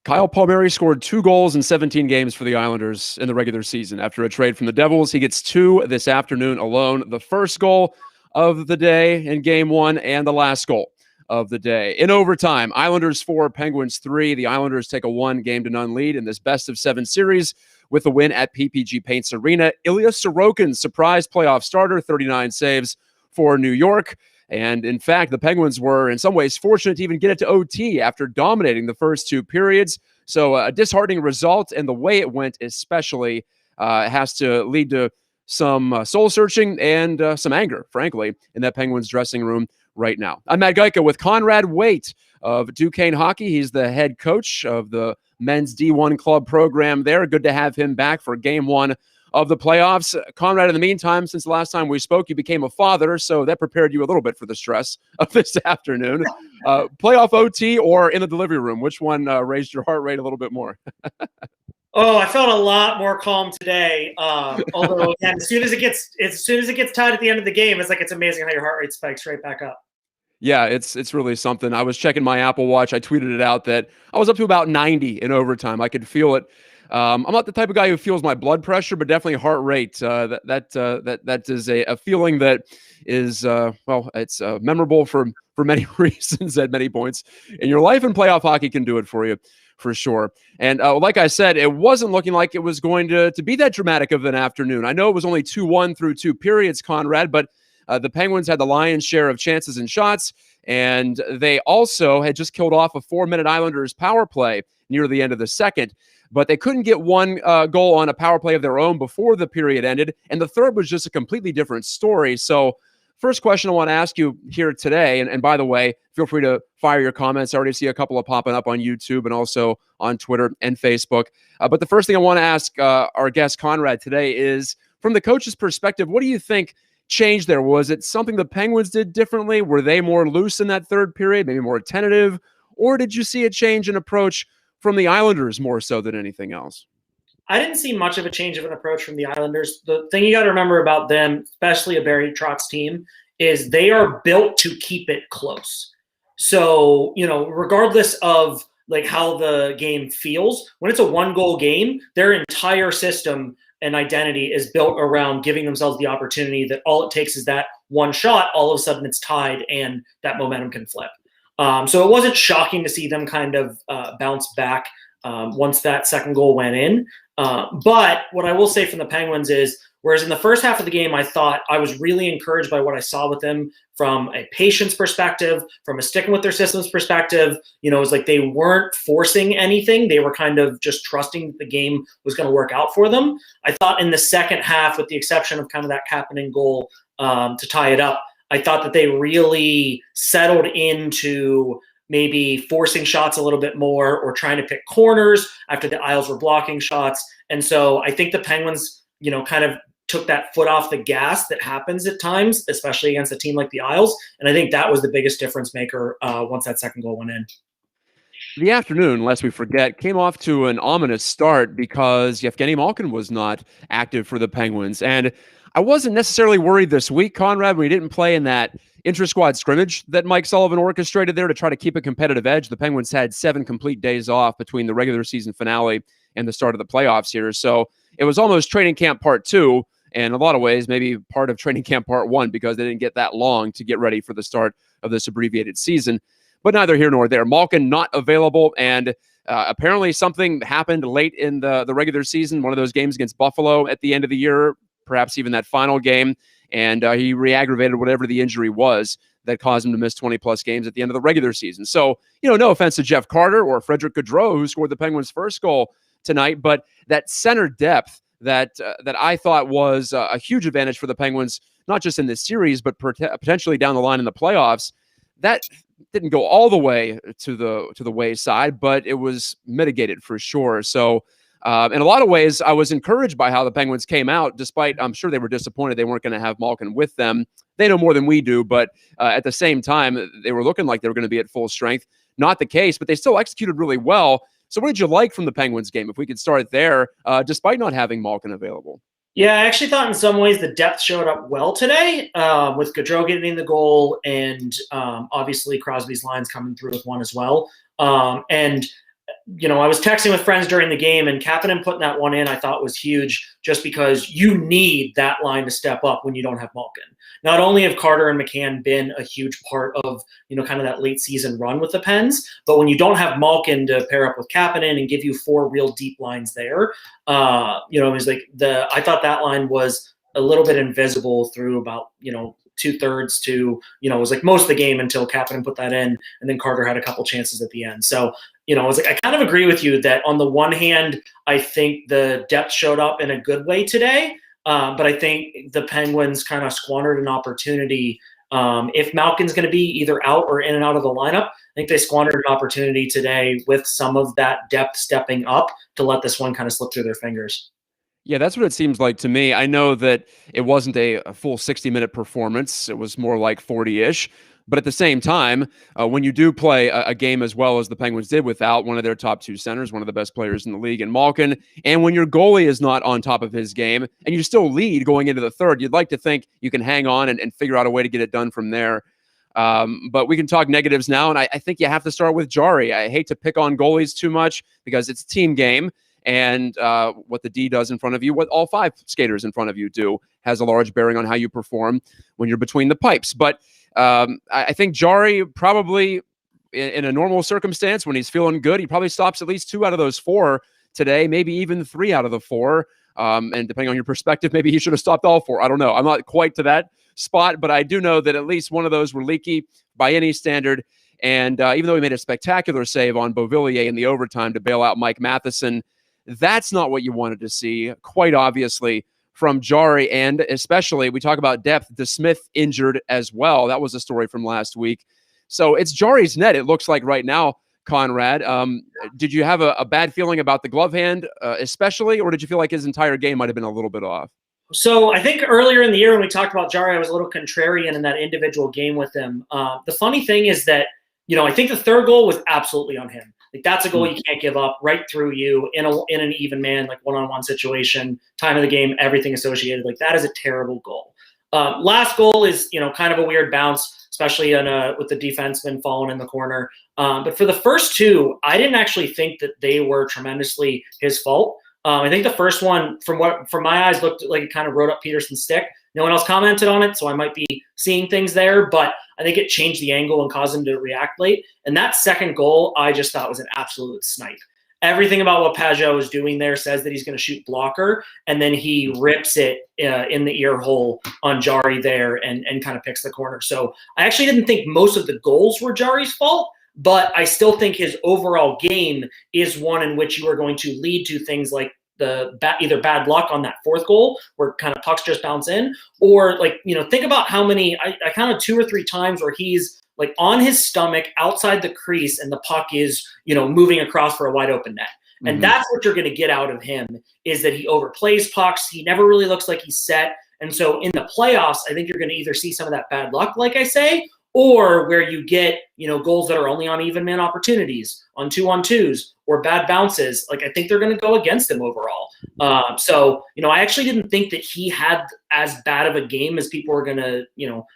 Kyle Palmeiri scored 2 goals in 17 games for the Islanders in the regular season. After a trade from the Devils, he gets 2 this afternoon alone. The first goal of the day in Game 1 and the last goal of the day. In overtime, Islanders 4, Penguins 3. The Islanders take a 1-0 lead in this best-of-7 series with a win at PPG Paints Arena. Ilya Sorokin, surprise playoff starter, 39 saves for New York. And in fact, the Penguins were in some ways fortunate to even get it to OT after dominating the first 2 periods. So a disheartening result, and the way it went especially has to lead to some soul-searching and some anger, frankly, in that Penguins dressing room right now. I'm Matt Gajtka with Conrad Waite of Duquesne Hockey. He's the head coach of the men's D1 club program there. Good to have him back for Game 1 of the playoffs. Conrad, in the meantime, since the last time we spoke, you became a father, so that prepared you a little bit for the stress of this afternoon. Playoff OT or in the delivery room, which one raised your heart rate a little bit more? Oh, I felt a lot more calm today. Although, again, as soon as it gets tied at the end of the game, it's amazing how your heart rate spikes right back up. Yeah, it's really something. I was checking my Apple Watch. I tweeted it out that I was up to about 90 in overtime. I could feel it. I'm not the type of guy who feels my blood pressure, but definitely heart rate. That is a feeling that is it's memorable for many reasons at many points in your life, and playoff hockey can do it for you for sure. And like I said, it wasn't looking like it was going to be that dramatic of an afternoon. I know it was only 2-1 through 2 periods, Conrad, but the Penguins had the lion's share of chances and shots, and they also had just killed off a 4-minute Islanders power play near the end of the second. But they couldn't get one goal on a power play of their own before the period ended, and the third was just a completely different story. So first question I want to ask you here today, and by the way, feel free to fire your comments. I already see a couple of popping up on YouTube and also on Twitter and Facebook. But the first thing I want to ask our guest Conrad today is, from the coach's perspective, what do you think changed there? Was it something the Penguins did differently? Were they more loose in that third period, maybe more tentative? Or did you see a change in approach from the Islanders more so than anything else? I didn't see much of a change of an approach from the Islanders. The thing you got to remember about them, especially a Barry Trotz team, is they are built to keep it close. So, regardless of how the game feels, when it's a 1-goal game, their entire system and identity is built around giving themselves the opportunity that all it takes is that one shot, all of a sudden it's tied and that momentum can flip. So it wasn't shocking to see them kind of bounce back once that second goal went in. But what I will say from the Penguins is, whereas in the first half of the game, I thought I was really encouraged by what I saw with them from a patience perspective, from a sticking with their systems perspective. It was like they weren't forcing anything. They were kind of just trusting the game was going to work out for them. I thought in the second half, with the exception of kind of that Kapanen goal to tie it up, I thought that they really settled into maybe forcing shots a little bit more or trying to pick corners after the Isles were blocking shots. And so I think the Penguins, kind of took that foot off the gas that happens at times, especially against a team like the Isles. And I think that was the biggest difference maker once that second goal went in. The afternoon, lest we forget, came off to an ominous start because Yevgeny Malkin was not active for the Penguins. And I wasn't necessarily worried this week, Conrad, when he didn't play in that intra-squad scrimmage that Mike Sullivan orchestrated there to try to keep a competitive edge. The Penguins had 7 complete days off between the regular season finale and the start of the playoffs here. So it was almost training camp part 2, and in a lot of ways, maybe part of training camp part 1, because they didn't get that long to get ready for the start of this abbreviated season. But neither here nor there. Malkin not available, and apparently something happened late in the regular season, one of those games against Buffalo at the end of the year, perhaps even that final game, and he re-aggravated whatever the injury was that caused him to miss 20-plus games at the end of the regular season. So, no offense to Jeff Carter or Frederick Gaudreau, who scored the Penguins' first goal tonight, but that center depth that I thought was a huge advantage for the Penguins, not just in this series, but potentially down the line in the playoffs, that didn't go all the way to the wayside, but it was mitigated for sure. So in a lot of ways, I was encouraged by how the Penguins came out, despite I'm sure they were disappointed they weren't going to have Malkin with them. They know more than we do, but at the same time, they were looking like they were going to be at full strength. Not the case, but they still executed really well. So what did you like from the Penguins game, if we could start there, despite not having Malkin available? Yeah, I actually thought in some ways the depth showed up well today, with Gaudreau getting the goal and obviously Crosby's lines coming through with one as well. And I was texting with friends during the game, and Kapanen putting that one in I thought was huge, just because you need that line to step up when you don't have Malkin. Not only have Carter and McCann been a huge part of, kind of that late season run with the Pens, but when you don't have Malkin to pair up with Kapanen and give you 4 real deep lines there, it was like I thought that line was a little bit invisible through about, 2/3 to, it was like most of the game until Kapanen put that in, and then Carter had a couple chances at the end. So, I was like, I kind of agree with you that on the one hand, I think the depth showed up in a good way today, but I think the Penguins kind of squandered an opportunity. If Malkin's going to be either out or in and out of the lineup, I think they squandered an opportunity today with some of that depth stepping up to let this one kind of slip through their fingers. Yeah, that's what it seems like to me. I know that it wasn't a full 60-minute performance. It was more like 40-ish. But at the same time, when you do play a game as well as the Penguins did without one of their top 2 centers, one of the best players in the league in Malkin, and when your goalie is not on top of his game, and you still lead going into the third, you'd like to think you can hang on and figure out a way to get it done from there. But we can talk negatives now, and I think you have to start with Jarry. I hate to pick on goalies too much because it's a team game. And what the D does in front of you, what all 5 skaters in front of you do, has a large bearing on how you perform when you're between the pipes. But I think Jarry probably, in a normal circumstance, when he's feeling good, he probably stops at least 2 out of those 4 today, maybe even 3 out of the 4. And depending on your perspective, maybe he should have stopped all 4. I don't know. I'm not quite to that spot, but I do know that at least one of those were leaky by any standard. And even though he made a spectacular save on Beauvillier in the overtime to bail out Mike Matheson, that's not what you wanted to see, quite obviously, from Jarry. And especially, we talk about depth, DeSmith injured as well. That was a story from last week. So it's Jarry's net, it looks like right now, Conrad. Did you have a bad feeling about the glove hand especially, or did you feel like his entire game might have been a little bit off? So I think earlier in the year when we talked about Jarry, I was a little contrarian in that individual game with him. The funny thing is that, I think the third goal was absolutely on him. Like, that's a goal you can't give up right through you in an even man, like one-on-one situation, time of the game, everything associated. Like, that is a terrible goal. Last goal is, kind of a weird bounce, especially with the defenseman falling in the corner. But for the first 2, I didn't actually think that they were tremendously his fault. I think the first one, from my eyes, looked like it kind of rode up Peterson's stick. No one else commented on it, so I might be seeing things there, but I think it changed the angle and caused him to react late. And that second goal, I just thought was an absolute snipe. Everything about what Pageau is doing there says that he's going to shoot blocker, and then he rips it in the ear hole on Jarry there and kind of picks the corner. So I actually didn't think most of the goals were Jarry's fault, but I still think his overall game is one in which you are going to lead to things like either bad luck on that fourth goal where kind of pucks just bounce in, or think about how many, I counted 2 or 3 times where he's like on his stomach outside the crease and the puck is, moving across for a wide open net. And that's what you're going to get out of him, is that he overplays pucks. He never really looks like he's set. And so in the playoffs, I think you're going to either see some of that bad luck, like I say, or where you get, goals that are only on even man opportunities, on 2-on-2s, or bad bounces. Like, I think they're going to go against him overall. So, I actually didn't think that he had as bad of a game as people were going to,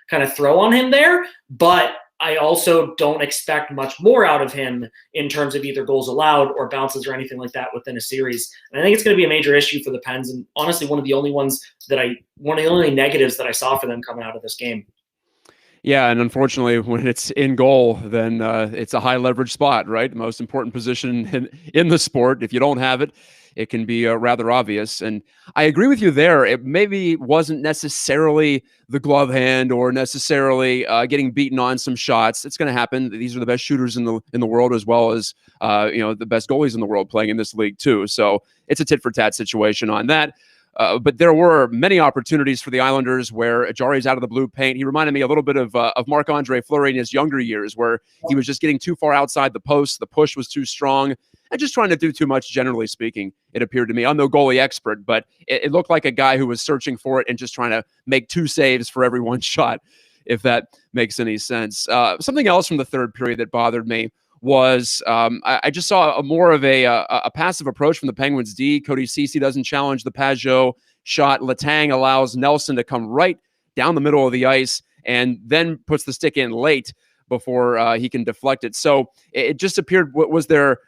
kind of throw on him there. But I also don't expect much more out of him in terms of either goals allowed or bounces or anything like that within a series. And I think it's going to be a major issue for the Pens, and honestly, one of the only negatives that I saw for them coming out of this game. Yeah, and unfortunately, when it's in goal, then it's a high leverage spot, right? The most important position in the sport. If you don't have it, it can be rather obvious. And I agree with you there. It maybe wasn't necessarily the glove hand or necessarily getting beaten on some shots. It's going to happen. These are the best shooters in the world, as well as the best goalies in the world playing in this league too. So it's a tit for tat situation on that. But there were many opportunities for the Islanders where Jarry's out of the blue paint. He reminded me a little bit of Marc-Andre Fleury in his younger years, where he was just getting too far outside the post. The push was too strong and just trying to do too much, generally speaking, it appeared to me. I'm no goalie expert, but it looked like a guy who was searching for it and just trying to make 2 saves for every 1 shot, if that makes any sense. Something else from the third period that bothered me was I just saw more of a passive approach from the Penguins D. Cody Ceci doesn't challenge the Pageau shot. Letang allows Nelson to come right down the middle of the ice and then puts the stick in late before he can deflect it. So it just appeared, was there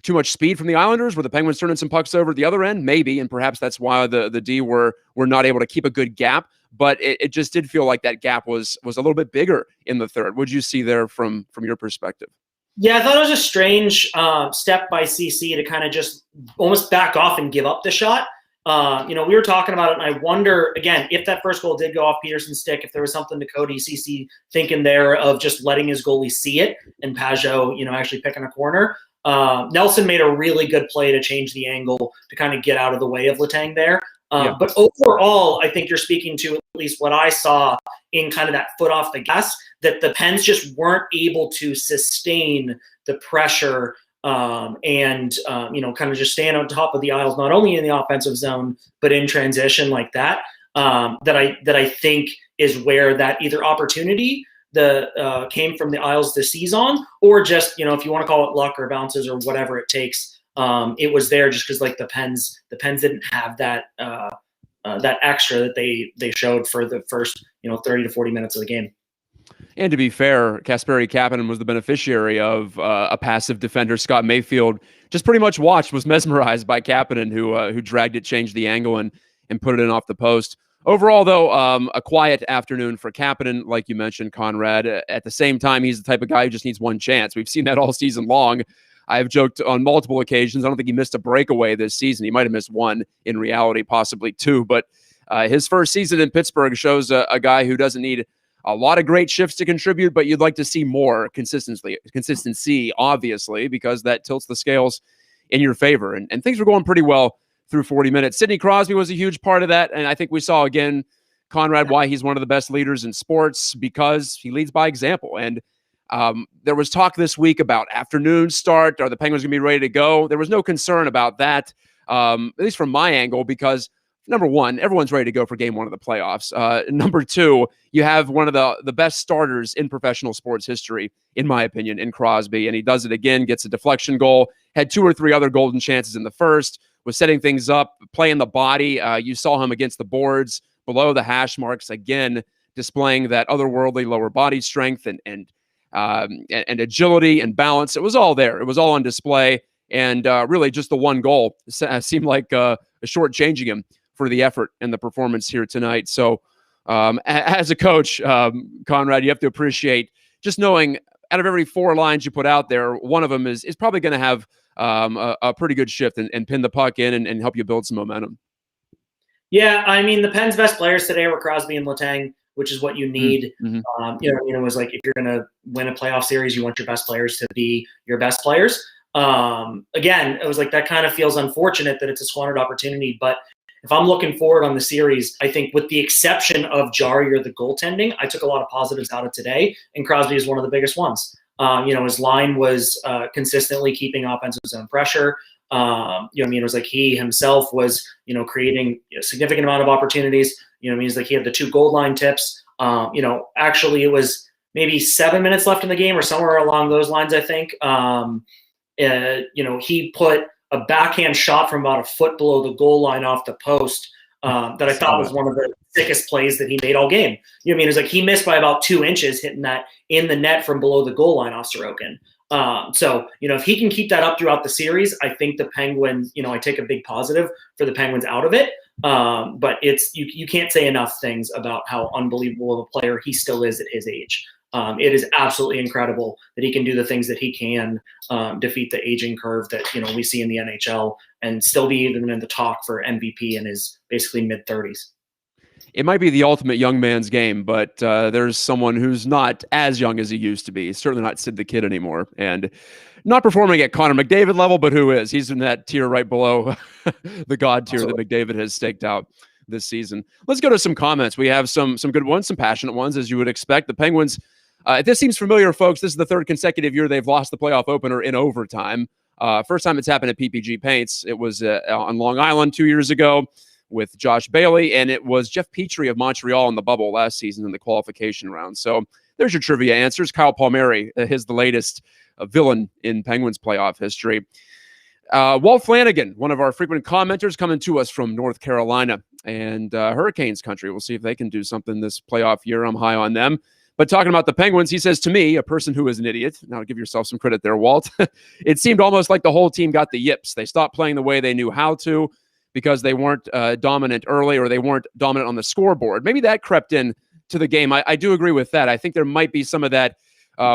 too much speed from the Islanders? Were the Penguins turning some pucks over at the other end? Maybe, and perhaps that's why the D were not able to keep a good gap. But it just did feel like that gap was a little bit bigger in the third. What did you see there from your perspective? Yeah, I thought it was a strange step by CC to kind of just almost back off and give up the shot. We were talking about it, and I wonder, again, if that first goal did go off Peterson's stick, if there was something to Cody CC thinking there of just letting his goalie see it and Pajot, actually picking a corner. Nelson made a really good play to change the angle to kind of get out of the way of Letang there. But overall, I think you're speaking to at least what I saw in kind of that foot off the gas, that the Pens just weren't able to sustain the pressure and kind of just stand on top of the Isles, not only in the offensive zone, but in transition like that, that I think is where that either opportunity came from the Isles this season, or just, if you want to call it luck or bounces or whatever it takes. It was there just because the Pens didn't have that extra that they showed for the first 30 to 40 minutes of the game. And to be fair, Kasperi Kapanen was the beneficiary of a passive defender. Scott Mayfield just pretty much was mesmerized by Kapanen, who dragged it, changed the angle, and put it in off the post. Overall, though, a quiet afternoon for Kapanen, like you mentioned, Conrad. At the same time, he's the type of guy who just needs one chance. We've seen that all season long. I've joked on multiple occasions. I don't think he missed a breakaway this season. He might have missed one in reality, possibly two. But his first season in Pittsburgh shows a guy who doesn't need a lot of great shifts to contribute, but you'd like to see more consistency, obviously, because that tilts the scales in your favor. And things were going pretty well through 40 minutes. Sidney Crosby was a huge part of that. And I think we saw again, Conrad, why he's one of the best leaders in sports, because he leads by example. And there was talk this week about afternoon start. Are the Penguins going to be ready to go? There was no concern about that, at least from my angle, because number one, everyone's ready to go for game one of the playoffs. Number two, you have one of the best starters in professional sports history, in my opinion, in Crosby. And he does it again, gets a deflection goal, had 2 or 3 other golden chances in the first, was setting things up, playing the body. You saw him against the boards, below the hash marks, again, displaying that otherworldly lower body strength and agility and balance. It was all there. It was all on display. And really just the one goal seemed like shortchanging him for the effort and the performance here tonight. So as a coach, Conrad, you have to appreciate just knowing out of every 4 lines you put out there, one of them is probably going to have a pretty good shift and pin the puck in and help you build some momentum. Yeah, I mean, the Pens' best players today were Crosby and Letang, which is what you need. Mm-hmm. It was like, if you're going to win a playoff series, you want your best players to be your best players. Again, it was like, that kind of feels unfortunate that it's a squandered opportunity, but if I'm looking forward on the series, I think with the exception of Jarry or the goaltending, I took a lot of positives out of today, and Crosby is one of the biggest ones. His line was consistently keeping offensive zone pressure. It was like he himself was, creating a significant amount of opportunities. It's like he had the 2 goal line tips. Actually it was maybe 7 minutes left in the game or somewhere along those lines, I think. He put a backhand shot from about a foot below the goal line off the post that I thought was one of the sickest plays that he made all game. It was like he missed by about 2 inches hitting that in the net from below the goal line off Sorokin. If he can keep that up throughout the series, I think the Penguins, I take a big positive for the Penguins out of it. But it's you can't say enough things about how unbelievable of a player he still is at his age. It is absolutely incredible that he can do the things that he can, defeat the aging curve that we see in the NHL, and still be even in the talk for MVP in his basically mid-30s. It might be the ultimate young man's game, but there's someone who's not as young as he used to be. He's certainly not Sid the Kid anymore, and not performing at Connor McDavid level, but who is? He's in that tier right below the God tier that McDavid has staked out this season. Let's go to some comments. We have some good ones, some passionate ones, as you would expect. The Penguins, if this seems familiar, folks, this is the 3rd consecutive year they've lost the playoff opener in overtime. First time it's happened at PPG Paints. It was on Long Island 2 years ago with Josh Bailey, and it was Jeff Petrie of Montreal in the bubble last season in the qualification round. So there's your trivia answers. Kyle Palmeiri is the latest villain in Penguins playoff history. Walt Flanagan, one of our frequent commenters, coming to us from North Carolina and Hurricanes country. We'll see if they can do something this playoff year. I'm high on them. But talking about the Penguins, he says to me, a person who is an idiot, now give yourself some credit there, Walt, it seemed almost like the whole team got the yips. They stopped playing the way they knew how to because they weren't dominant early or they weren't dominant on the scoreboard. Maybe that crept in to the game. I do agree with that. I think there might be some of that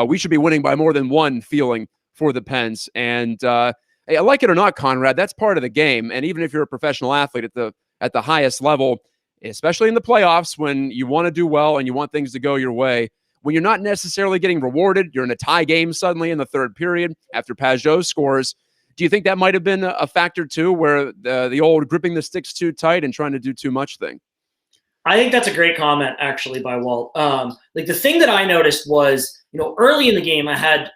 we should be winning by more than one feeling for the Pens. And like it or not, Conrad, that's part of the game. And even if you're a professional athlete at the highest level, especially in the playoffs, when you want to do well and you want things to go your way, when you're not necessarily getting rewarded, you're in a tie game suddenly in the third period after Pajot scores. Do you think that might have been a factor too, where the old gripping the sticks too tight and trying to do too much thing? I think that's a great comment, actually, by Walt. Like the thing that I noticed was, early in the game, I had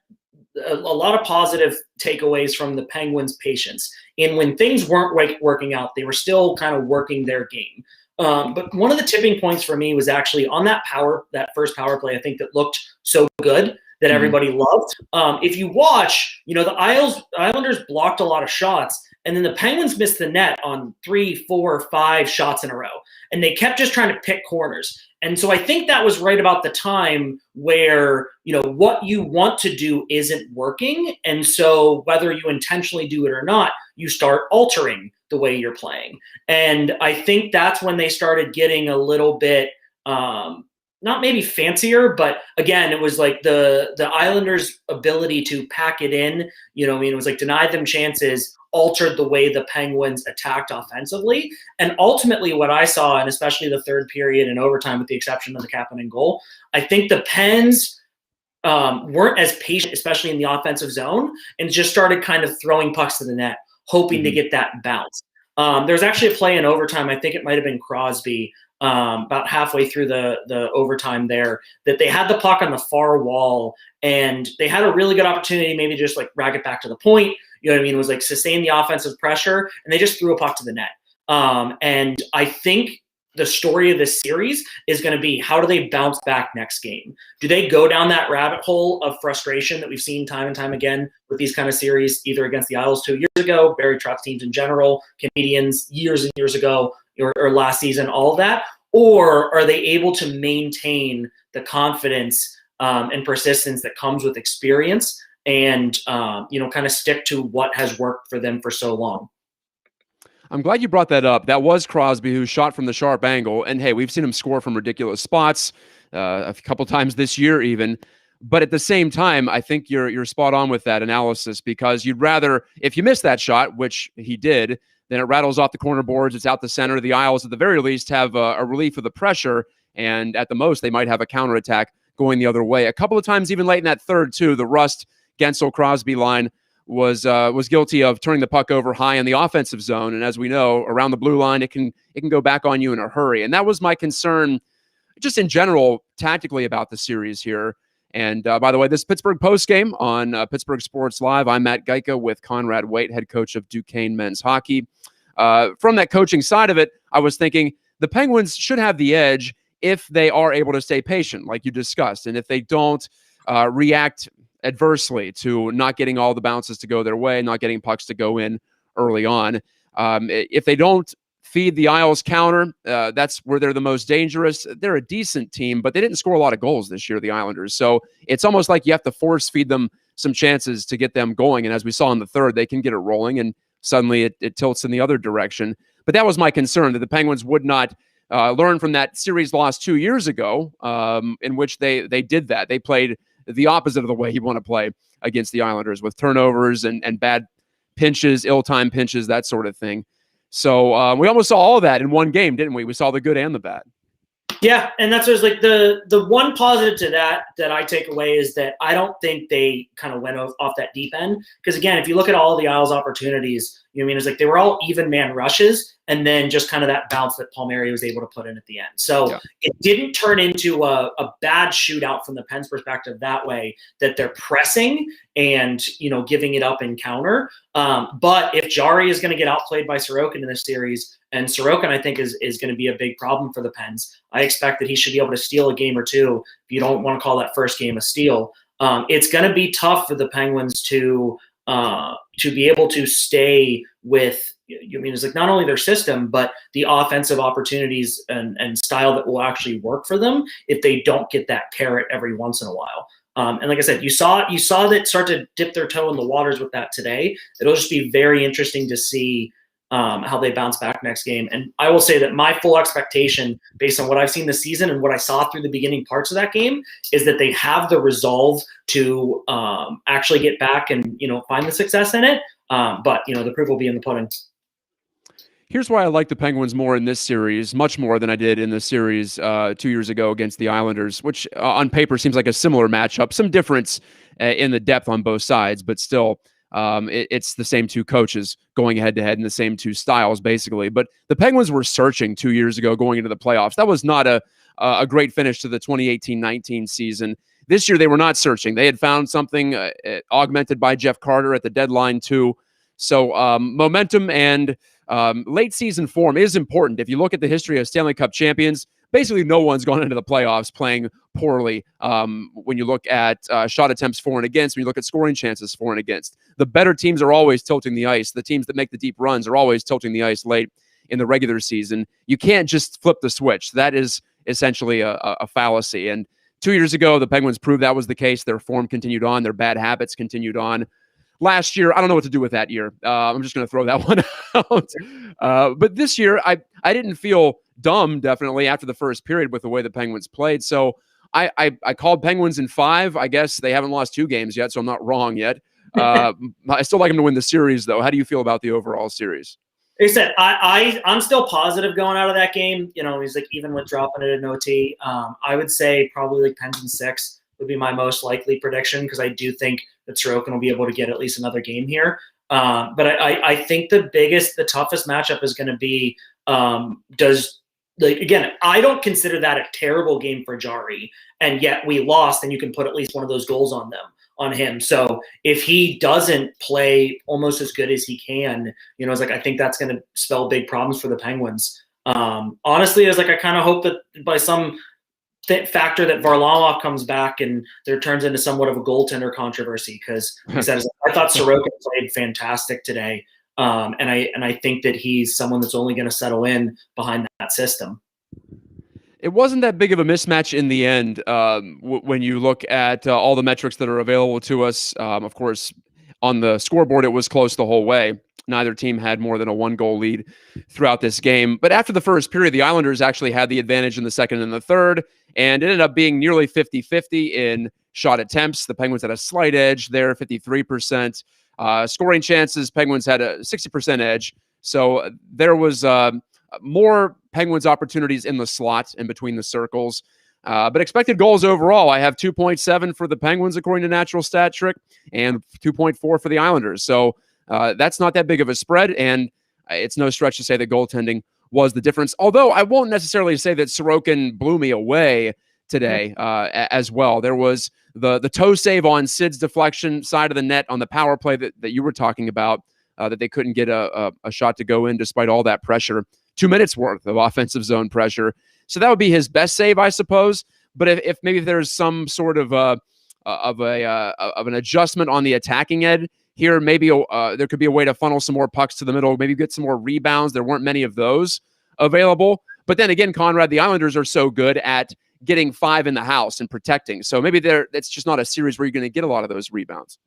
a lot of positive takeaways from the Penguins' patience. And when things weren't working out, they were still kind of working their game. But one of the tipping points for me was actually on that first power play, I think that looked so good that everybody loved. If you watch, the Islanders blocked a lot of shots, and then the Penguins missed the net on 3, 4, 5 shots in a row. And they kept just trying to pick corners. And so I think that was right about the time where, what you want to do isn't working. And so whether you intentionally do it or not, you start altering the way you're playing. And I think that's when they started getting a little bit, not maybe fancier, but again, it was like the Islanders' ability to pack it in, it was like denied them chances, altered the way the Penguins attacked offensively. And ultimately what I saw, and especially the third period and overtime with the exception of the cap and goal, I think the Pens weren't as patient, especially in the offensive zone, and just started kind of throwing pucks to the net, hoping to get that bounce. There's actually a play in overtime, I think it might have been Crosby, about halfway through the overtime there, that they had the puck on the far wall and they had a really good opportunity maybe just like rag it back to the point. It was like sustain the offensive pressure, and they just threw a puck to the net. And I think the story of this series is going to be, how do they bounce back next game? Do they go down that rabbit hole of frustration that we've seen time and time again with these kind of series, either against the Isles 2 years ago, Barry Trotz teams in general, Canadians years and years ago, or last season, all of that? Or are they able to maintain the confidence and persistence that comes with experience and, kind of stick to what has worked for them for so long? I'm glad you brought that up. That was Crosby, who shot from the sharp angle. And hey, we've seen him score from ridiculous spots a couple times this year even. But at the same time, I think you're spot on with that analysis, because you'd rather, if you miss that shot, which he did, then it rattles off the corner boards, it's out the center. The Isles, at the very least, have a relief of the pressure. And at the most, they might have a counterattack going the other way. A couple of times, even late in that third, too, the Rust, Gensel, Crosby line was guilty of turning the puck over high in the offensive zone. And as we know, around the blue line, it can go back on you in a hurry. And that was my concern just in general, tactically, about the series here. And by the way, this Pittsburgh postgame on Pittsburgh Sports Live. I'm Matt Gajtka with Conrad Waite, head coach of Duquesne men's hockey. From that coaching side of it, I was thinking the Penguins should have the edge if they are able to stay patient, like you discussed, and if they don't react adversely to not getting all the bounces to go their way, not getting pucks to go in early on. If they don't feed the Isles counter, that's where they're the most dangerous. They're a decent team, but they didn't score a lot of goals this year, the Islanders. So it's almost like you have to force feed them some chances to get them going. And as we saw in the third, they can get it rolling, and suddenly it tilts in the other direction. But that was my concern, that the Penguins would not learn from that series loss 2 years ago, in which they did that. They played the opposite of the way you want to play against the Islanders, with turnovers and bad pinches, ill-timed pinches, that sort of thing. So we almost saw all of that in one game, didn't we? We saw the good and the bad. Yeah, and that's like the one positive to that I take away is that I don't think they kind of went off that deep end. Because again, if you look at all the Isles opportunities, it's like they were all even man rushes, and then just kind of that bounce that Palmeiri was able to put in at the end. So It didn't turn into a bad shootout from the Pens' perspective that way, that they're pressing and giving it up in counter. But if Jari is going to get outplayed by Sorokin in this series, and Sorokin, I think, is going to be a big problem for the Pens. I expect that he should be able to steal a game or two, if you don't want to call that first game a steal. It's going to be tough for the Penguins to be able to stay with, I mean, it's like not only their system, but the offensive opportunities and style that will actually work for them if they don't get that carrot every once in a while. And like I said, you saw that start to dip their toe in the waters with that today. It'll just be very interesting to see how they bounce back next game. And I will say that my full expectation, based on what I've seen this season and what I saw through the beginning parts of that game, is that they have the resolve to actually get back and, find the success in it. But the proof will be in the pudding. Here's why I like the Penguins more in this series, much more than I did in the series 2 years ago against the Islanders, which on paper seems like a similar matchup. Some difference in the depth on both sides, but still, it's the same two coaches going head-to-head in the same two styles, basically. But the Penguins were searching 2 years ago going into the playoffs. That was not a great finish to the 2018-19 season. This year, they were not searching. They had found something augmented by Jeff Carter at the deadline, too. So momentum and late season form is important. If you look at the history of Stanley Cup champions, basically no one's gone into the playoffs playing poorly. When you look at shot attempts for and against, when you look at scoring chances for and against, the better teams are always tilting the ice. The teams that make the deep runs are always tilting the ice late in the regular season. You can't just flip the switch. That is essentially a fallacy. And 2 years ago, the Penguins proved that was the case. Their form continued on. Their bad habits continued on. Last year, I don't know what to do with that year. I'm just going to throw that one out. But this year, I didn't feel dumb, definitely, after the first period with the way the Penguins played. So I called Penguins in 5. I guess they haven't lost 2 games yet, so I'm not wrong yet. I still like them to win the series, though. How do you feel about the overall series? Like I said, I'm still positive going out of that game. He's like, even with dropping it in OT, I would say probably like Pens in 6 would be my most likely prediction, because I do think that Sorokin will be able to get at least another game here. But I think the toughest matchup is going to be, again, I don't consider that a terrible game for Jari, and yet we lost, and you can put at least one of those goals on him. So if he doesn't play almost as good as he can, it's like, I think that's going to spell big problems for the Penguins. Honestly, it's like, I kind of hope that by some factor that Varlamov comes back and there turns into somewhat of a goaltender controversy, because I thought Sorokin played fantastic today, and I think that he's someone that's only going to settle in behind that system. It wasn't that big of a mismatch in the end when you look at all the metrics that are available to us. Of course, on the scoreboard, it was close the whole way. Neither team had more than a 1-goal lead throughout this game. But after the first period, the Islanders actually had the advantage in the second and the third, and ended up being nearly 50-50 in shot attempts. The Penguins had a slight edge there, 53%. Scoring chances, Penguins had a 60% edge. So there was more Penguins opportunities in the slot in between the circles. But expected goals overall, I have 2.7 for the Penguins, according to Natural Stat Trick, and 2.4 for the Islanders. So that's not that big of a spread, and it's no stretch to say that goaltending was the difference. Although I won't necessarily say that Sorokin blew me away today as well. There was the toe save on Sid's deflection side of the net on the power play that you were talking about, that they couldn't get a shot to go in despite all that pressure. 2 minutes worth of offensive zone pressure. So that would be his best save, I suppose. But if maybe there's some sort of an adjustment on the attacking end here, maybe there could be a way to funnel some more pucks to the middle, maybe get some more rebounds. There weren't many of those available. But then again, Conrad, the Islanders are so good at getting 5 in the house and protecting. So maybe that's just not a series where you're going to get a lot of those rebounds.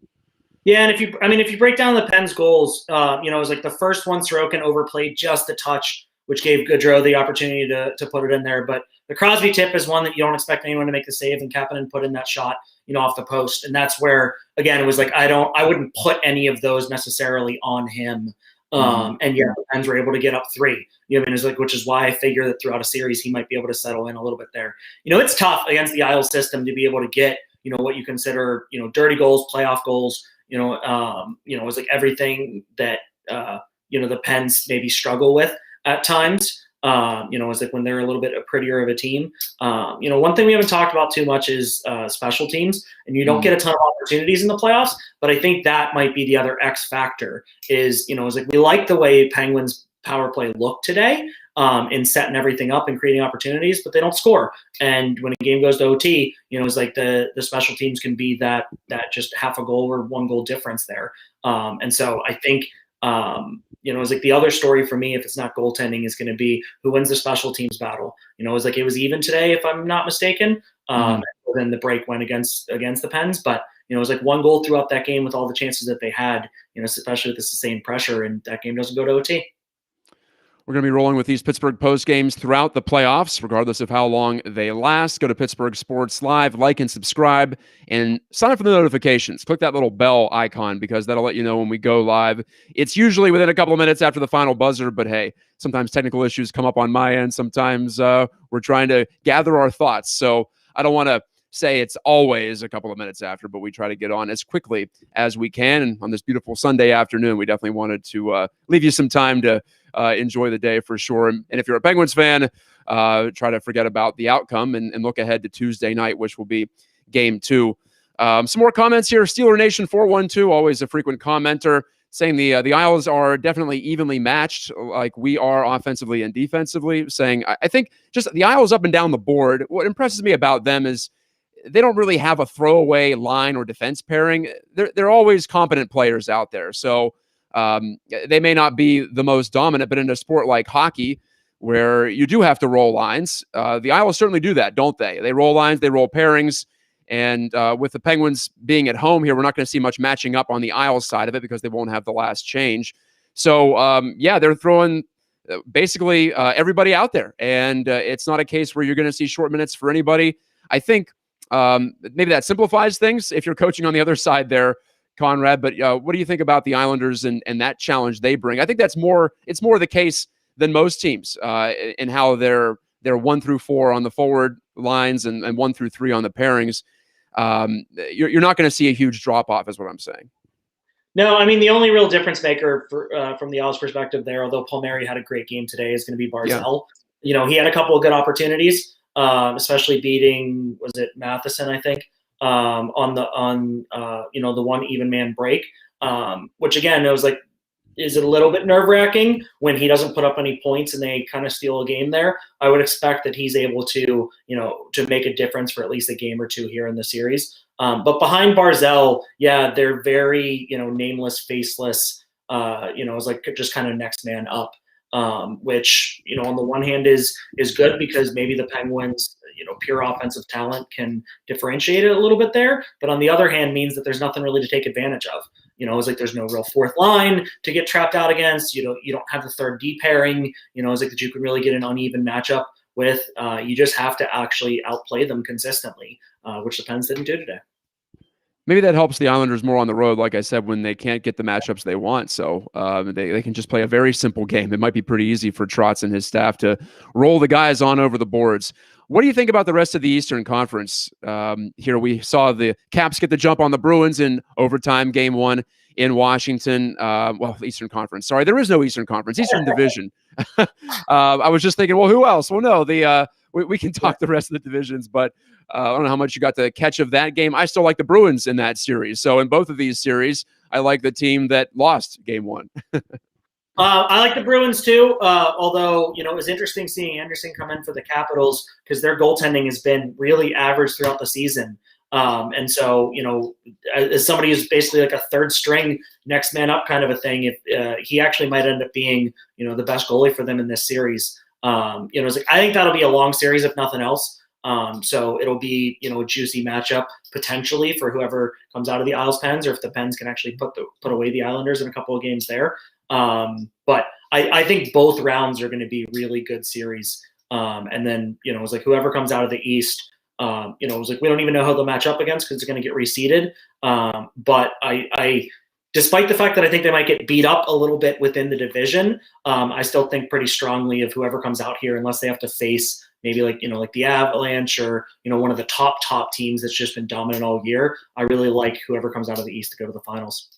Yeah, and if you break down the Pens goals, it was like the first one Sorokin overplayed just a touch, which gave Gaudreau the opportunity to put it in there. But the Crosby tip is one that you don't expect anyone to make the save, and Kapanen put in that shot, off the post. And that's where, again, it was like, I wouldn't put any of those necessarily on him. And yeah, the Pens were able to get up 3. It's like, which is why I figure that throughout a series he might be able to settle in a little bit there. It's tough against the Isles system to be able to get, what you consider, dirty goals, playoff goals. It's like everything that the Pens maybe struggle with at times. It's like when they're a little bit prettier of a team. One thing we haven't talked about too much is special teams, and you don't get a ton of opportunities in the playoffs. But I think that might be the other X factor. Is it's like we like the way Penguins power play looked today, in setting everything up and creating opportunities, but they don't score. And when a game goes to OT, it's like the special teams can be that just half a goal or 1 goal difference there. And so I think it was like the other story for me, if it's not goaltending, is going to be who wins the special teams battle. It was like it was even today, if I'm not mistaken. Then the break went against the Pens, but it was like one goal throughout that game with all the chances that they had, especially with the sustained pressure, and that game doesn't go to OT. We're going to be rolling with these Pittsburgh post games throughout the playoffs, regardless of how long they last. Go to Pittsburgh Sports Live, like and subscribe, and sign up for the notifications. Click that little bell icon because that'll let you know when we go live. It's usually within a couple of minutes after the final buzzer, but hey, sometimes technical issues come up on my end. Sometimes we're trying to gather our thoughts. So I don't want to say it's always a couple of minutes after, but we try to get on as quickly as we can. And on this beautiful Sunday afternoon, we definitely wanted to leave you some time to enjoy the day for sure. And if you're a Penguins fan, try to forget about the outcome and look ahead to Tuesday night, which will be game 2. Some more comments here. Steeler Nation 412, always a frequent commenter, saying the Isles are definitely evenly matched, like we are offensively and defensively. Saying I think just the Isles up and down the board. What impresses me about them is they don't really have a throwaway line or defense pairing. They're always competent players out there. So they may not be the most dominant, but in a sport like hockey, where you do have to roll lines, the Isles certainly do that, don't they? They roll lines, they roll pairings. And with the Penguins being at home here, we're not going to see much matching up on the Isles side of it because they won't have the last change. So, they're throwing basically everybody out there. And it's not a case where you're going to see short minutes for anybody. I think maybe that simplifies things if you're coaching on the other side there, Conrad. But what do you think about the Islanders and that challenge they bring? I think it's more the case than most teams in how they're 1 through 4 on the forward lines and 1 through 3 on the pairings. You're not going to see a huge drop off, is what I'm saying. No, I mean, the only real difference maker from the Isles' perspective there, although Palmeiri had a great game today, is going to be Barzal. Yeah. He had a couple of good opportunities, especially beating, was it Matheson, I think, on the one even man break, which again, it was like, is it a little bit nerve-wracking when he doesn't put up any points and they kind of steal a game there? I would expect that he's able to, to make a difference for at least a game or two here in the series. But behind Barzal, they're very, nameless, faceless, it's like just kind of next man up, which, on the one hand is good because maybe the Penguins, pure offensive talent can differentiate it a little bit there. But on the other hand means that there's nothing really to take advantage of. It's like there's no real fourth line to get trapped out against. You don't have the third D pairing. It's like that you can really get an uneven matchup with. You just have to actually outplay them consistently, which the Pens didn't do today. Maybe that helps the Islanders more on the road, like I said, when they can't get the matchups they want. So they can just play a very simple game. It might be pretty easy for Trotz and his staff to roll the guys on over the boards. What do you think about the rest of the Eastern Conference? Here we saw the Caps get the jump on the Bruins in overtime, game 1 in Washington. Eastern Conference. Sorry, there is no Eastern Conference. Eastern Division. I was just thinking, well, who else? Well, no, we can talk the rest of the divisions, but I don't know how much you got to catch of that game. I still like the Bruins in that series. So in both of these series, I like the team that lost game 1. I like the Bruins too, although, it was interesting seeing Anderson come in for the Capitals because their goaltending has been really average throughout the season. And so, as somebody who's basically like a third string next man up kind of a thing, if he actually might end up being, the best goalie for them in this series. It's like, I think that'll be a long series if nothing else. So it'll be, a juicy matchup potentially for whoever comes out of the Isles Pens, or if the Pens can actually put away the Islanders in a couple of games there. But I think both rounds are going to be really good series. And then, it's like whoever comes out of the East, it's like we don't even know how they'll match up against because it's going to get reseeded. But I despite the fact that I think they might get beat up a little bit within the division, I still think pretty strongly of whoever comes out here, unless they have to face maybe like the Avalanche or, one of the top teams that's just been dominant all year. I really like whoever comes out of the East to go to the finals.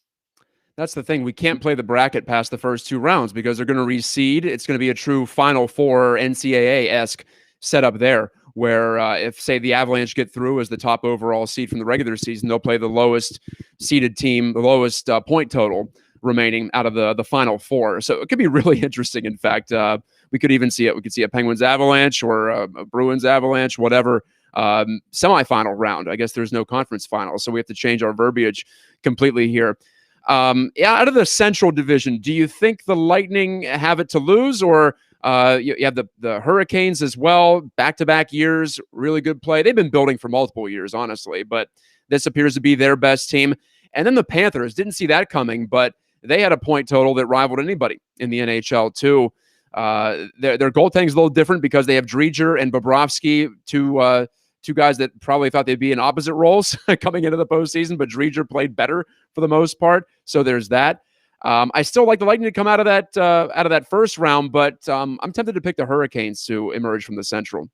That's the thing. We can't play the bracket past the first 2 rounds because they're going to reseed. It's going to be a true Final Four NCAA-esque setup there, where if, say, the Avalanche get through as the top overall seed from the regular season, they'll play the lowest seeded team, the lowest point total remaining out of the Final Four. So it could be really interesting. In fact, we could even see it. We could see a Penguins Avalanche or a Bruins Avalanche, whatever, semifinal round. I guess there's no conference final, so we have to change our verbiage completely here. Yeah, out of the Central Division, do you think the Lightning have it to lose, or you have the Hurricanes as well, back-to-back years, really good play. They've been building for multiple years, honestly, but this appears to be their best team. And then the Panthers, didn't see that coming, but they had a point total that rivaled anybody in the NHL, too. Their goaltending is a little different because they have Driedger and Bobrovsky, two guys that probably thought they'd be in opposite roles coming into the postseason, but Driedger played better for the most part. So there's that. I still like the Lightning to come out of that first round, but I'm tempted to pick the Hurricanes to emerge from the Central.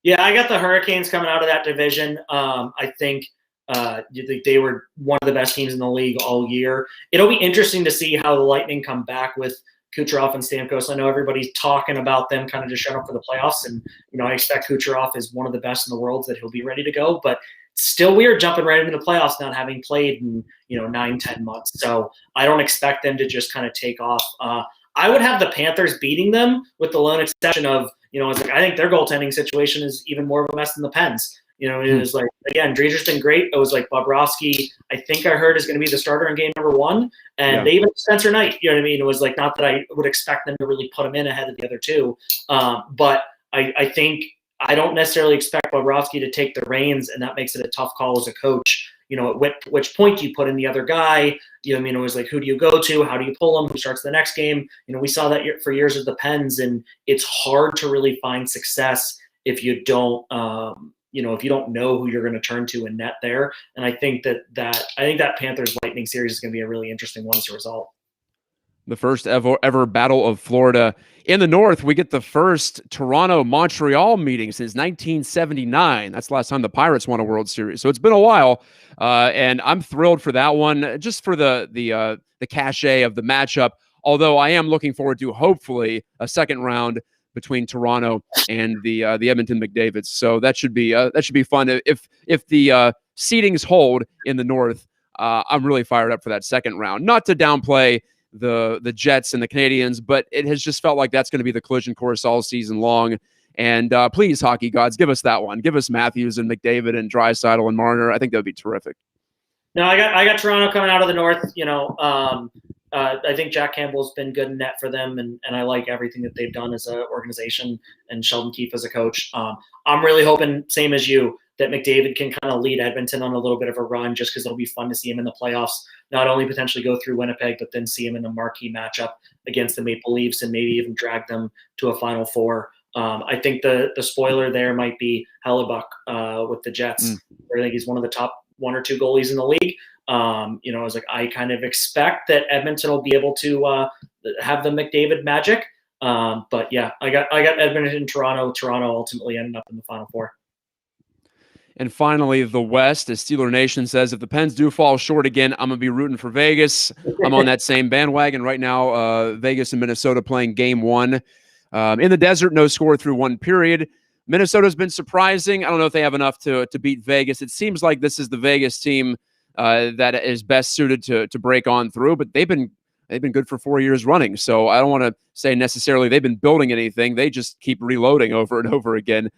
Yeah, I got the Hurricanes coming out of that division. I think they were one of the best teams in the league all year. It'll be interesting to see how the Lightning come back with Kucherov and Stamkos. I know everybody's talking about them kind of just shut up for the playoffs, and I expect Kucherov is one of the best in the world, that he'll be ready to go. But still weird jumping right into the playoffs, not having played in 9-10 months. So I don't expect them to just kind of take off. I would have the Panthers beating them, with the lone exception of it's like I think their goaltending situation is even more of a mess than the Pens. It was like, again, Driedger's been great. It was like Bobrovsky, I think I heard, is going to be the starter in game number 1. And they even Spencer Knight, It was like, not that I would expect them to really put him in ahead of the other two. But I think I don't necessarily expect Bobrovsky to take the reins, and that makes it a tough call as a coach. At which point do you put in the other guy? It was like, who do you go to? How do you pull him? Who starts the next game? We saw that for years with the Pens, and it's hard to really find success if you don't if you don't know who you're going to turn to in net there. And I think that Panthers Lightning series is going to be a really interesting one as a result. The first ever Battle of Florida. In the North, we get the first Toronto-Montreal meeting since 1979. That's the last time the Pirates won a World Series. So it's been a while, and I'm thrilled for that one, just for the cachet of the matchup. Although I am looking forward to, hopefully, a second round between Toronto and the Edmonton McDavids. So that should be fun. If the seedings hold in the North, I'm really fired up for that second round. Not to downplay the Jets and the Canadians, but it has just felt like that's going to be the collision course all season long. And please, hockey gods, give us that one. Give us Matthews and McDavid and Draisaitl and Marner. I think that would be terrific. No, I got Toronto coming out of the North. I think Jack Campbell's been good in net for them, and I like everything that they've done as an organization, and Sheldon Keefe as a coach. I'm really hoping, same as you, that McDavid can kind of lead Edmonton on a little bit of a run, just because it'll be fun to see him in the playoffs, not only potentially go through Winnipeg, but then see him in a marquee matchup against the Maple Leafs and maybe even drag them to a Final Four. I think the spoiler there might be Hellebuck with the Jets. I think he's one of the top 1 or 2 goalies in the league. I was like, I kind of expect that Edmonton will be able to have the McDavid magic. But yeah, I got Edmonton and Toronto. Toronto ultimately ended up in the Final Four. And finally, the West, as Steeler Nation says, if the Pens do fall short again, I'm going to be rooting for Vegas. I'm on that same bandwagon right now. Vegas and Minnesota playing game 1. In the desert, no score through 1 period. Minnesota's been surprising. I don't know if they have enough to beat Vegas. It seems like this is the Vegas team that is best suited to break on through, but they've been good for 4 years running. So I don't want to say necessarily they've been building anything. They just keep reloading over and over again.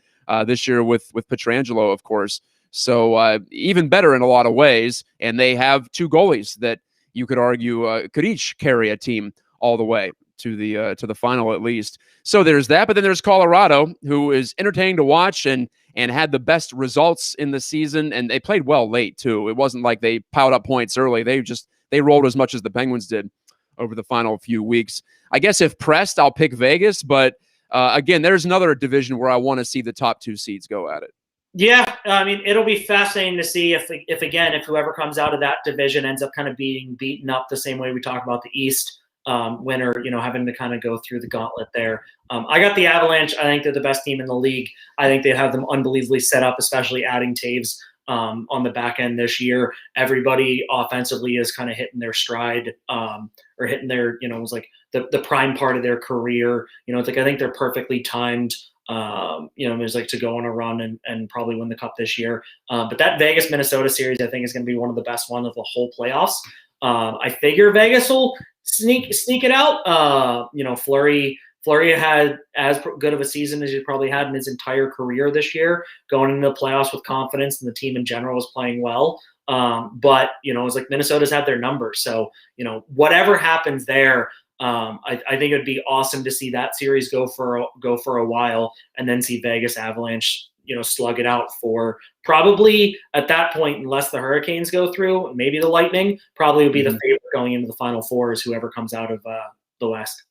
This year with Pietrangelo, of course. So even better in a lot of ways. And they have 2 goalies that you could argue could each carry a team all the way to the final at least. So there's that. But then there's Colorado, who is entertaining to watch and had the best results in the season. And they played well late, too. It wasn't like they piled up points early. They rolled as much as the Penguins did over the final few weeks. I guess if pressed, I'll pick Vegas, but again, there's another division where I want to see the top 2 seeds go at it. Yeah, I mean, it'll be fascinating to see if whoever comes out of that division ends up kind of being beaten up the same way we talk about the East winner, having to kind of go through the gauntlet there. I got the Avalanche. I think they're the best team in the league. I think they have them unbelievably set up, especially adding Taves on the back end this year. Everybody offensively is kind of hitting their stride or hitting their, it was like the prime part of their career. It's like I think they're perfectly timed. There's like to go on a run and probably win the cup this year. But that Vegas Minnesota series, I think, is going to be one of the best ones of the whole playoffs. I figure Vegas will sneak it out. Fleury had as good of a season as he probably had in his entire career this year, going into the playoffs with confidence, and the team in general was playing well. But, you know, it's like Minnesota's had their number. So, you know, whatever happens there, I think it'd be awesome to see that series go for a while, and then see Vegas Avalanche, you know, slug it out for probably at that point, unless the Hurricanes go through, maybe the Lightning, probably would be the favorite going into the Final Four, is whoever comes out of the West.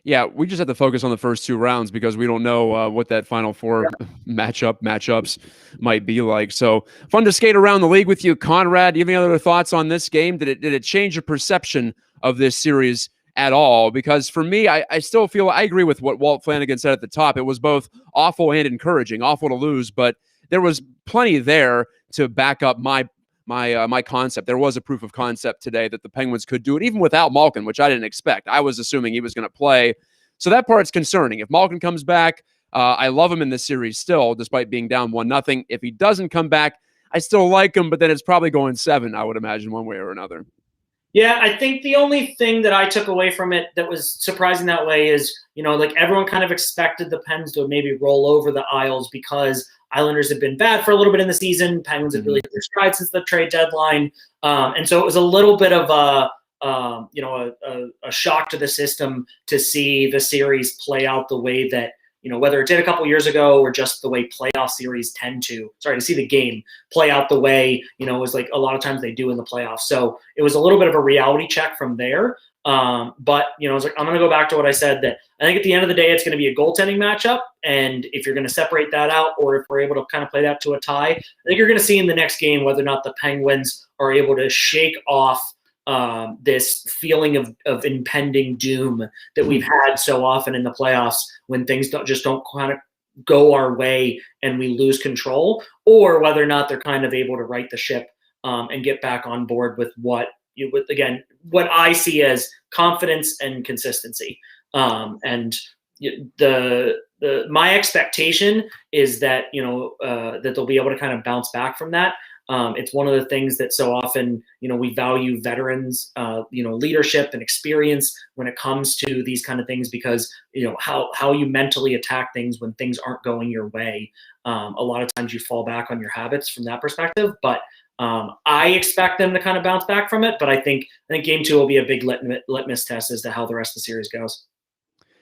Yeah, we just have to focus on the first two rounds because we don't know what that Final Four matchups might be like. So fun to skate around the league with you, Conrad. Do you have any other thoughts on this game? Did it change your perception of this series at all? Because for me, I still feel I agree with what Walt Flanagan said at the top. It was both awful and encouraging. Awful to lose, but there was plenty there to back up my concept. There was a proof of concept today that the Penguins could do it even without Malkin, which I didn't expect. I was assuming he was going to play. So that part's concerning. If Malkin comes back, I love him in this series still, despite being down 1-0. If he doesn't come back, I still like him, but then it's probably going 7, I would imagine, one way or another. Yeah, I think the only thing that I took away from it that was surprising that way is, you know, like everyone kind of expected the Pens to maybe roll over the Isles because Islanders have been bad for a little bit in the season. Penguins have really hit their stride since the trade deadline. And so it was a little bit of a shock to the system to see the series play out the way that, you know, whether it did a couple years ago or just the way playoff series to see the game play out the way, you know, it was like a lot of times they do in the playoffs. So it was a little bit of a reality check from there. But, you know, it's like, I'm going to go back to what I said, that I think at the end of the day, it's going to be a goaltending matchup. And if you're going to separate that out, or if we're able to kind of play that to a tie, I think you're going to see in the next game whether or not the Penguins are able to shake off this feeling of impending doom that we've had so often in the playoffs when things don't kind of go our way and we lose control, or whether or not they're kind of able to right the ship and get back on board with what I see as confidence and consistency. And my expectation is that, you know, that they'll be able to kind of bounce back from that. It's one of the things that so often, you know, we value veterans, you know, leadership and experience when it comes to these kind of things, because, you know, how you mentally attack things when things aren't going your way. A lot of times you fall back on your habits from that perspective, but I expect them to kind of bounce back from it. But I think game 2 will be a big litmus test as to how the rest of the series goes.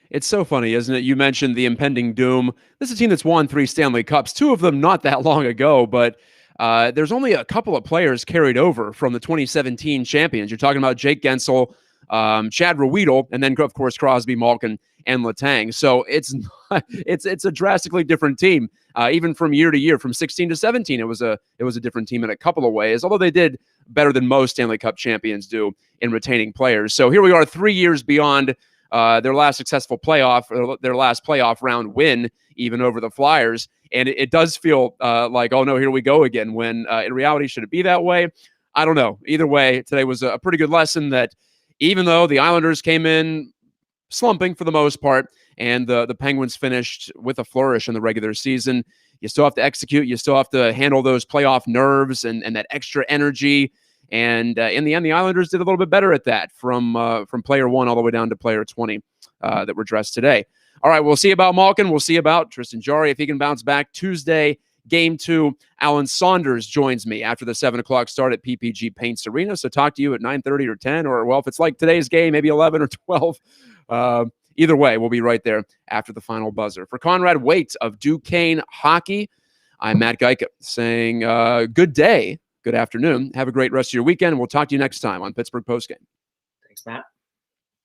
It's so funny, isn't it? You mentioned the impending doom. This is a team that's won 3 Stanley Cups, 2 of them not that long ago, but there's only a couple of players carried over from the 2017 champions. You're talking about Jake Gensel, Chad Ruhwedel, and then, of course, Crosby, Malkin, and Letang. So it's a drastically different team. Even from year to year, from 16 to 17, it was a different team in a couple of ways, although they did better than most Stanley Cup champions do in retaining players. So here we are 3 years beyond their last successful their last playoff round win, even over the Flyers. And it does feel like, oh no, here we go again, when in reality, should it be that way? I don't know. Either way, today was a pretty good lesson that even though the Islanders came in slumping for the most part, and the Penguins finished with a flourish in the regular season, you still have to execute. You still have to handle those playoff nerves and that extra energy. And in the end, the Islanders did a little bit better at that from player 1 all the way down to player 20 that were dressed today. All right, we'll see about Malkin. We'll see about Tristan Jarry if he can bounce back. Tuesday, game 2, Alan Saunders joins me after the 7 o'clock start at PPG Paints Arena. So talk to you at 9:30 or 10, or, well, if it's like today's game, maybe 11 or 12. Either way, we'll be right there after the final buzzer. For Conrad Waite of Duquesne Hockey, I'm Matt Gajtka saying good day, good afternoon. Have a great rest of your weekend. We'll talk to you next time on Pittsburgh Postgame. Thanks, Matt.